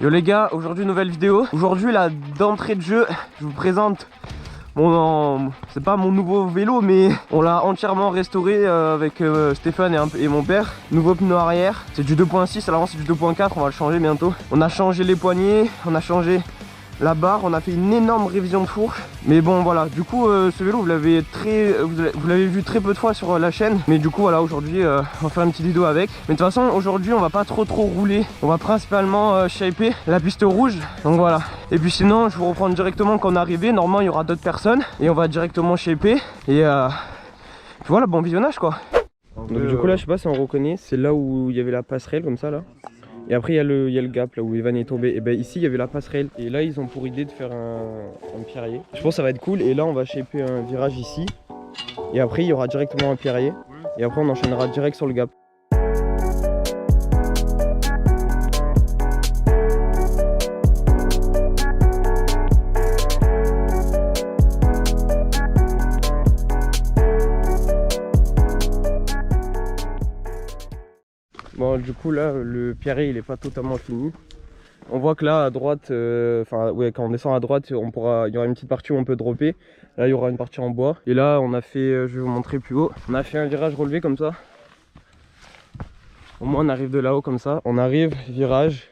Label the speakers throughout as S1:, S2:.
S1: Yo les gars, aujourd'hui nouvelle vidéo. Aujourd'hui là, d'entrée de jeu, je vous présente c'est pas mon nouveau vélo, mais on l'a entièrement restauré avec Stéphane et mon père. Nouveau pneu arrière, c'est du 2.6, alors c'est du 2.4, on va le changer bientôt. On a changé les poignées, on a changé la barre, on a fait une énorme révision de fourche. Mais bon voilà, du coup ce vélo vous l'avez vu très peu de fois sur la chaîne. Mais du coup voilà, aujourd'hui on va faire une petite vidéo avec. Mais de toute façon aujourd'hui on va pas trop rouler. On va principalement shaper la piste rouge. Donc voilà. Et puis sinon je vous reprends directement quand on est arrivé. Normalement il y aura d'autres personnes. Et on va directement shaper. Et puis voilà, bon visionnage quoi. Donc du coup là je sais pas si on reconnaît, c'est là où il y avait la passerelle comme ça là. Et après il y a le gap là où Evan est tombé. Et ben ici il y avait la passerelle. Et là ils ont pour idée de faire un pierrier. Je pense que ça va être cool. Et là on va shaper un virage ici. Et après il y aura directement un pierrier. Et après on enchaînera direct sur le gap. Bon du coup là le pierrier il est pas totalement fini. On voit que là à droite, ouais, quand on descend à droite, il y aura une petite partie où on peut dropper. Là il y aura une partie en bois. Et là on a fait, je vais vous montrer plus haut, on a fait un virage relevé comme ça. Au moins on arrive de là-haut comme ça. On arrive, virage,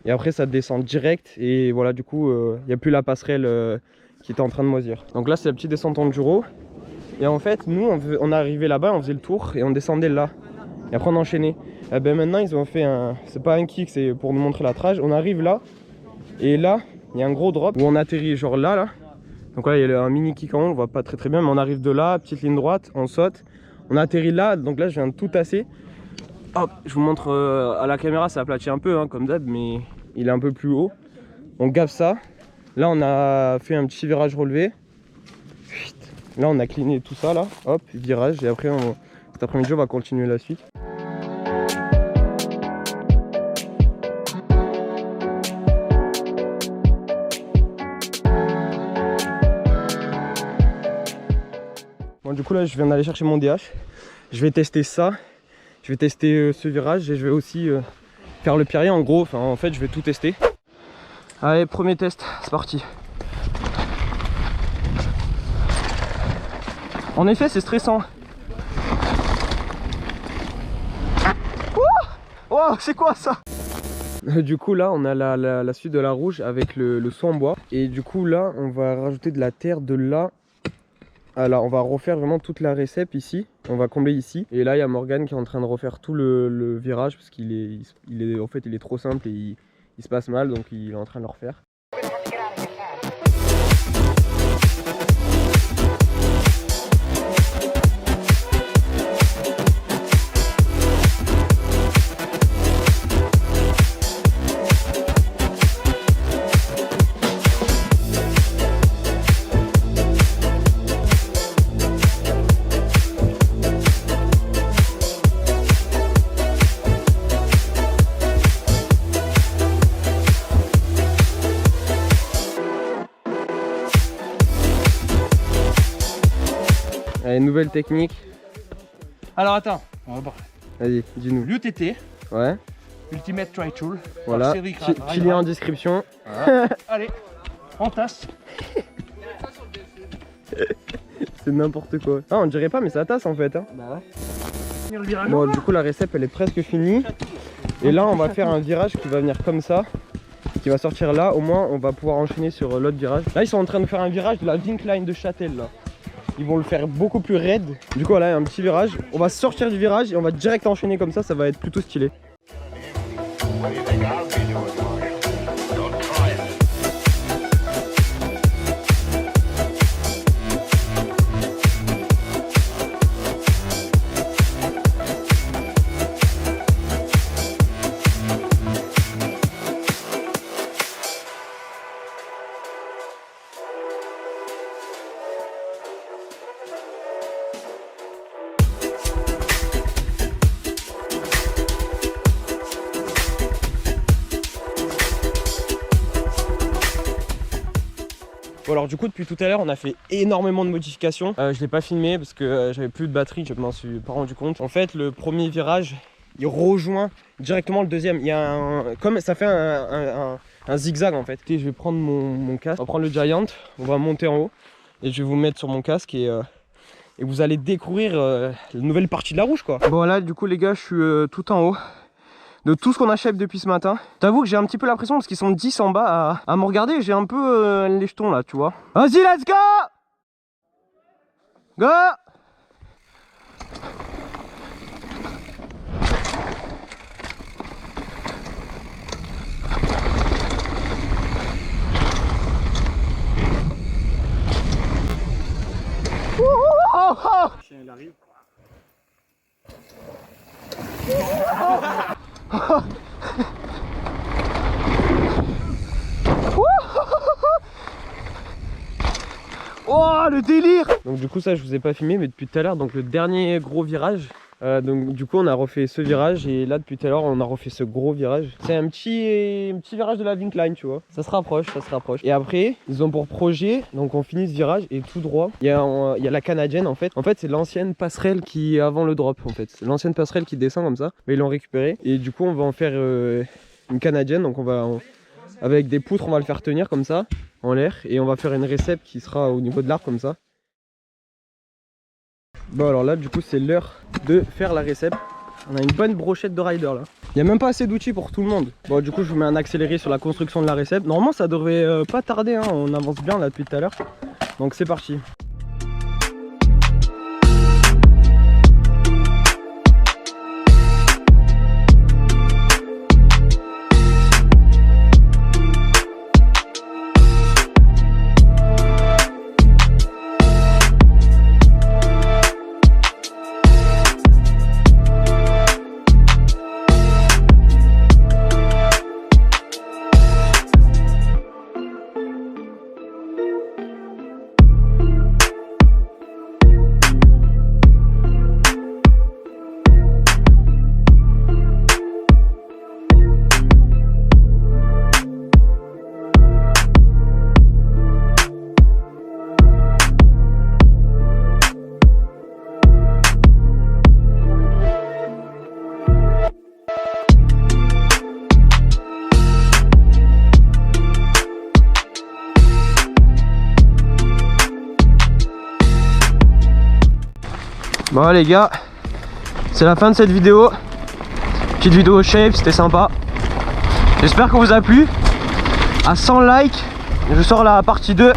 S1: et après ça descend direct. Et voilà, du coup il n'y a plus la passerelle qui était en train de moisir. Donc là c'est la petite descente enduro. Et en fait nous on est arrivé là-bas, on faisait le tour et on descendait là. Et après on enchaînait. Et ben maintenant ils ont fait c'est pas un kick, c'est pour nous montrer la trage. On arrive là, et là il y a un gros drop où on atterrit genre là. Donc là il y a un mini kick en haut, on voit pas très bien, mais on arrive de là, petite ligne droite, on saute, on atterrit là. Donc là je viens de tout tasser. Hop, je vous montre à la caméra, ça aplatit un peu comme d'hab, mais il est un peu plus haut. On gaffe ça. Là on a fait un petit virage relevé. Là on a cleané tout ça là, hop, virage. Et après cet après-midi on va continuer la suite. Bon du coup là je viens d'aller chercher mon DH. Je vais tester ça. Je vais tester ce virage et je vais aussi faire le pierrier en gros. Enfin en fait je vais tout tester. Allez, premier test, c'est parti. En effet c'est stressant. Oh, c'est quoi ça? Du coup là on a la suite de la rouge avec le saut en bois. Et du coup là on va rajouter de la terre de là. Alors on va refaire vraiment toute la récep ici. On va combler ici. Et là il y a Morgan qui est en train de refaire tout le virage. Parce qu'il est en fait il est trop simple et il se passe mal. Donc il est en train de le refaire. Allez, nouvelle technique.
S2: Alors attends, on va voir.
S1: Vas-y, dis-nous.
S2: L'UTT,
S1: Ouais.
S2: Ultimate Try Tool.
S1: Voilà, qui lien en description.
S2: Voilà. Allez, on tasse.
S1: C'est n'importe quoi. Ah, on dirait pas, mais ça tasse en fait.
S2: Bah ouais.
S1: Bon, du coup, la récep elle est presque finie. Et là, on va faire un virage qui va venir comme ça, qui va sortir là. Au moins, on va pouvoir enchaîner sur l'autre virage. Là, ils sont en train de faire un virage de la Vinkline de Châtel là. Ils vont le faire beaucoup plus raide. Du coup voilà, un petit virage. On va sortir du virage et on va direct enchaîner comme ça va être plutôt stylé. Bon alors du coup depuis tout à l'heure on a fait énormément de modifications. Je l'ai pas filmé parce que j'avais plus de batterie, je m'en suis pas rendu compte. En fait le premier virage il rejoint directement le deuxième. Il y a comme ça fait un zigzag en fait. Et je vais prendre mon casque, on va prendre le Giant, on va monter en haut et je vais vous mettre sur mon casque et vous allez découvrir la nouvelle partie de la Rouge quoi. Bon là du coup les gars je suis tout en haut de tout ce qu'on achète depuis ce matin. T'avoue que j'ai un petit peu l'impression parce qu'ils sont 10 en bas à me regarder, j'ai un peu les jetons là tu vois. Vas-y let's go. Go. Le chien il arrive. Oh le délire. Donc du coup ça je vous ai pas filmé mais depuis tout à l'heure donc le dernier gros virage donc du coup on a refait ce virage et là depuis tout à l'heure on a refait ce gros virage. C'est un petit virage de la Vinkline tu vois. Ça se rapproche. Et après ils ont pour projet donc on finit ce virage et tout droit il y a la canadienne en fait. En fait c'est l'ancienne passerelle qui est avant le drop en fait. C'est l'ancienne passerelle qui descend comme ça mais ils l'ont récupérée et du coup on va en faire une canadienne donc avec des poutres on va le faire tenir comme ça en l'air et on va faire une récep qui sera au niveau de l'arbre comme ça. Bon alors là du coup c'est l'heure de faire la récep. On a une bonne brochette de rider là. Il n'y a même pas assez d'outils pour tout le monde. Bon du coup je vous mets un accéléré sur la construction de la récep. Normalement ça devrait pas tarder hein. On avance bien là depuis tout à l'heure. Donc c'est parti. Bon les gars, c'est la fin de cette vidéo. Petite vidéo shape, c'était sympa. J'espère que vous a plu. À 100 likes, je sors la partie 2.